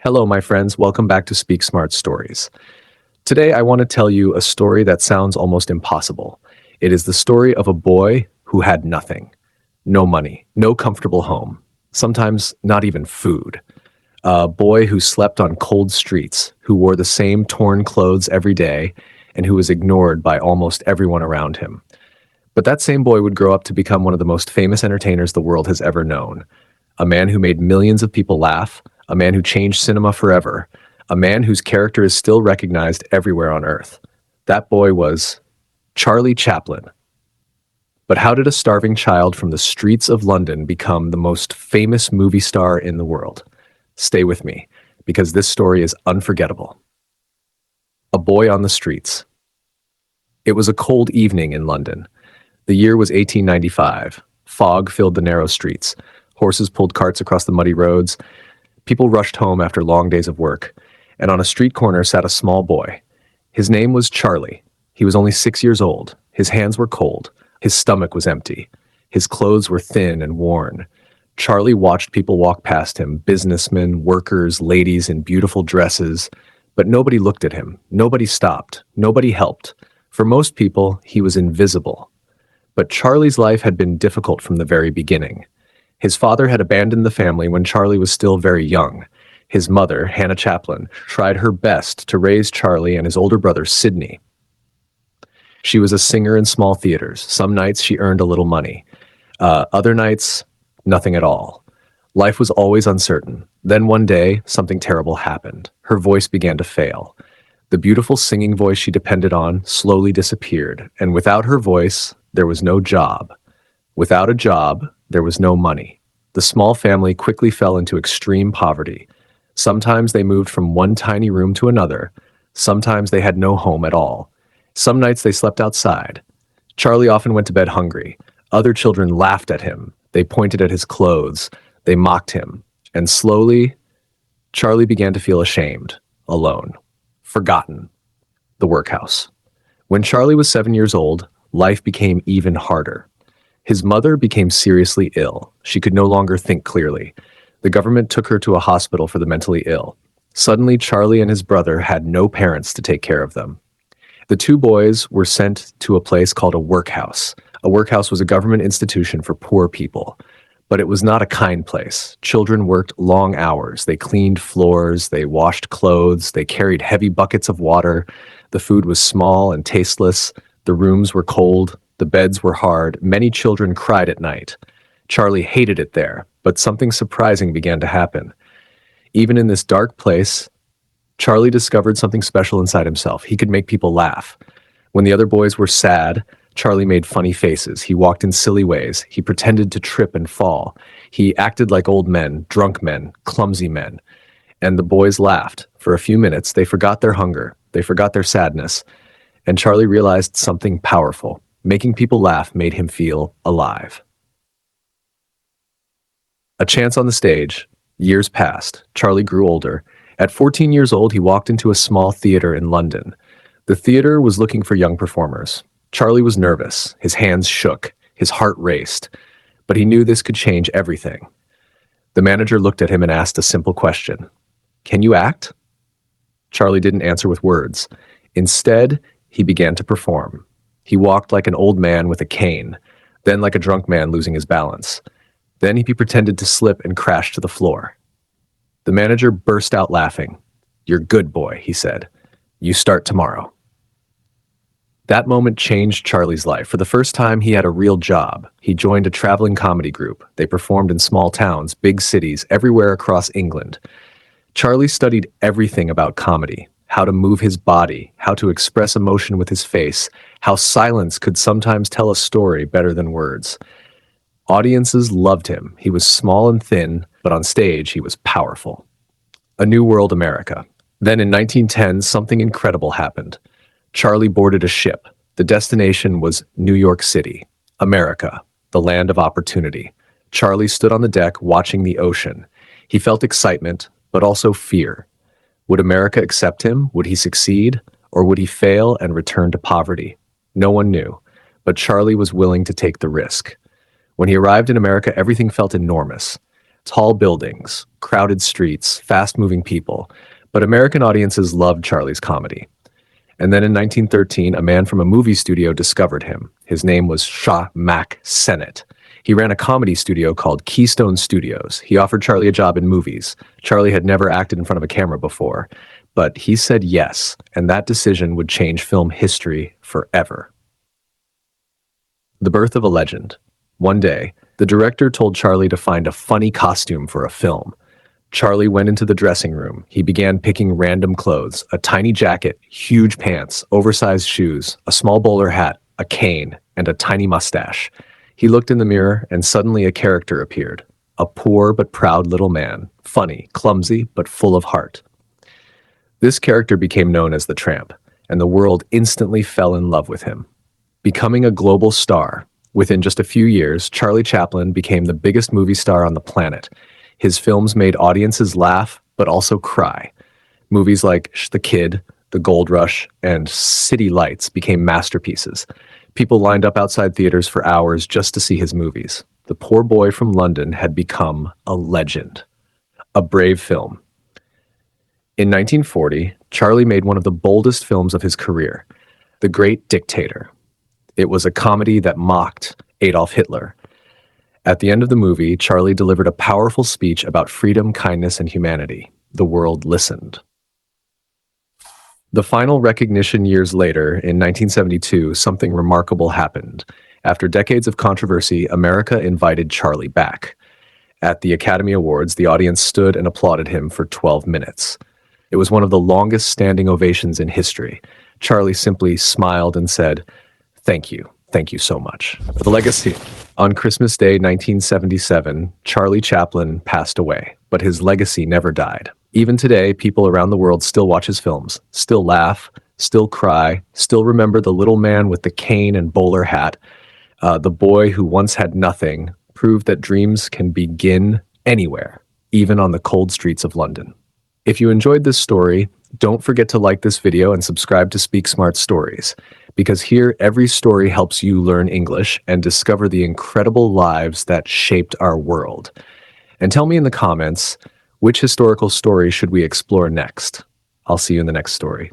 Hello, my friends. Welcome back to Speak Smart Stories. Today, I want to tell you a story that sounds almost impossible. It is the story of a boy who had nothing. No money, no comfortable home, sometimes not even food. A boy who slept on cold streets, who wore the same torn clothes every day, and who was ignored by almost everyone around him. But that same boy would grow up to become one of the most famous entertainers the world has ever known. A man who made millions of people laugh, a man who changed cinema forever, a man whose character is still recognized everywhere on Earth. That boy was Charlie Chaplin. But how did a starving child from the streets of London become the most famous movie star in the world? Stay with me, because this story is unforgettable. A boy on the streets. It was a cold evening in London. The year was 1895. Fog filled the narrow streets. Horses pulled carts across the muddy roads. People rushed home after long days of work. And on a street corner sat a small boy. His name was Charlie. He was only 6 years old. His hands were cold. His stomach was empty. His clothes were thin and worn. Charlie watched people walk past him, businessmen, workers, ladies in beautiful dresses. But nobody looked at him. Nobody stopped. Nobody helped. For most people, he was invisible. But Charlie's life had been difficult from the very beginning. His father had abandoned the family when Charlie was still very young. His mother, Hannah Chaplin, tried her best to raise Charlie and his older brother, Sidney. She was a singer in small theaters. Some nights she earned a little money. Other nights, nothing at all. Life was always uncertain. Then one day, something terrible happened. Her voice began to fail. The beautiful singing voice she depended on slowly disappeared, and without her voice, there was no job. Without a job, there was no money. The small family quickly fell into extreme poverty. Sometimes they moved from one tiny room to another. Sometimes they had no home at all. Some nights they slept outside. Charlie often went to bed hungry. Other children laughed at him. They pointed at his clothes. They mocked him. And slowly, Charlie began to feel ashamed, alone, forgotten. The workhouse. When Charlie was 7 years old, life became even harder. His mother became seriously ill. She could no longer think clearly. The government took her to a hospital for the mentally ill. Suddenly, Charlie and his brother had no parents to take care of them. The two boys were sent to a place called a workhouse. A workhouse was a government institution for poor people. But it was not a kind place. Children worked long hours. They cleaned floors, they washed clothes, they carried heavy buckets of water. The food was small and tasteless. The rooms were cold. The beds were hard. Many children cried at night. Charlie hated it there, but something surprising began to happen. Even in this dark place, Charlie discovered something special inside himself. He could make people laugh. When the other boys were sad, Charlie made funny faces. He walked in silly ways. He pretended to trip and fall. He acted like old men, drunk men, clumsy men. And the boys laughed. For a few minutes, they forgot their hunger. They forgot their sadness. And Charlie realized something powerful. Making people laugh made him feel alive. A chance on the stage. Years passed. Charlie grew older. At 14 years old, he walked into a small theater in London. The theater was looking for young performers. Charlie was nervous. His hands shook. His heart raced. But he knew this could change everything. The manager looked at him and asked a simple question. "Can you act?" Charlie didn't answer with words. Instead, he began to perform. He walked like an old man with a cane, then like a drunk man losing his balance. Then he pretended to slip and crash to the floor. The manager burst out laughing. "You're good, boy," he said. "You start tomorrow." That moment changed Charlie's life. For the first time, he had a real job. He joined a traveling comedy group. They performed in small towns, big cities, everywhere across England. Charlie studied everything about comedy, how to move his body, how to express emotion with his face, how silence could sometimes tell a story better than words. Audiences loved him. He was small and thin, but on stage, he was powerful. A new world America. Then in 1910, something incredible happened. Charlie boarded a ship. The destination was New York City, America, the land of opportunity. Charlie stood on the deck watching the ocean. He felt excitement, but also fear. Would America accept him? Would he succeed? Or would he fail and return to poverty? No one knew, but Charlie was willing to take the risk. When he arrived in America, everything felt enormous. Tall buildings, crowded streets, fast-moving people. But American audiences loved Charlie's comedy. And then in 1913, a man from a movie studio discovered him. His name was Shah Mack Sennett. He ran a comedy studio called Keystone Studios. He offered Charlie a job in movies. Charlie had never acted in front of a camera before, but he said yes, and that decision would change film history forever. The birth of a legend. One day, the director told Charlie to find a funny costume for a film. Charlie went into the dressing room. He began picking random clothes, a tiny jacket, huge pants, oversized shoes, a small bowler hat, a cane, and a tiny mustache. He looked in the mirror, and suddenly a character appeared. A poor but proud little man, funny, clumsy, but full of heart. This character became known as the Tramp, and the world instantly fell in love with him. Becoming a global star, within just a few years, Charlie Chaplin became the biggest movie star on the planet. His films made audiences laugh, but also cry. Movies like The Kid, The Gold Rush, and City Lights became masterpieces. People lined up outside theaters for hours just to see his movies. The poor boy from London had become a legend. A brave film. In 1940, Charlie made one of the boldest films of his career, The Great Dictator. It was a comedy that mocked Adolf Hitler. At the end of the movie, Charlie delivered a powerful speech about freedom, kindness, and humanity. The world listened. The final recognition years later, in 1972, something remarkable happened. After decades of controversy, America invited Charlie back. At the Academy Awards, the audience stood and applauded him for 12 minutes. It was one of the longest standing ovations in history. Charlie simply smiled and said, "Thank you. Thank you so much." The legacy. On Christmas Day, 1977, Charlie Chaplin passed away, but his legacy never died. Even today, people around the world still watch his films, still laugh, still cry, still remember the little man with the cane and bowler hat. The boy who once had nothing proved that dreams can begin anywhere, even on the cold streets of London. If you enjoyed this story, don't forget to like this video and subscribe to Speak Smart Stories, because here every story helps you learn English and discover the incredible lives that shaped our world. And tell me in the comments, which historical story should we explore next? I'll see you in the next story.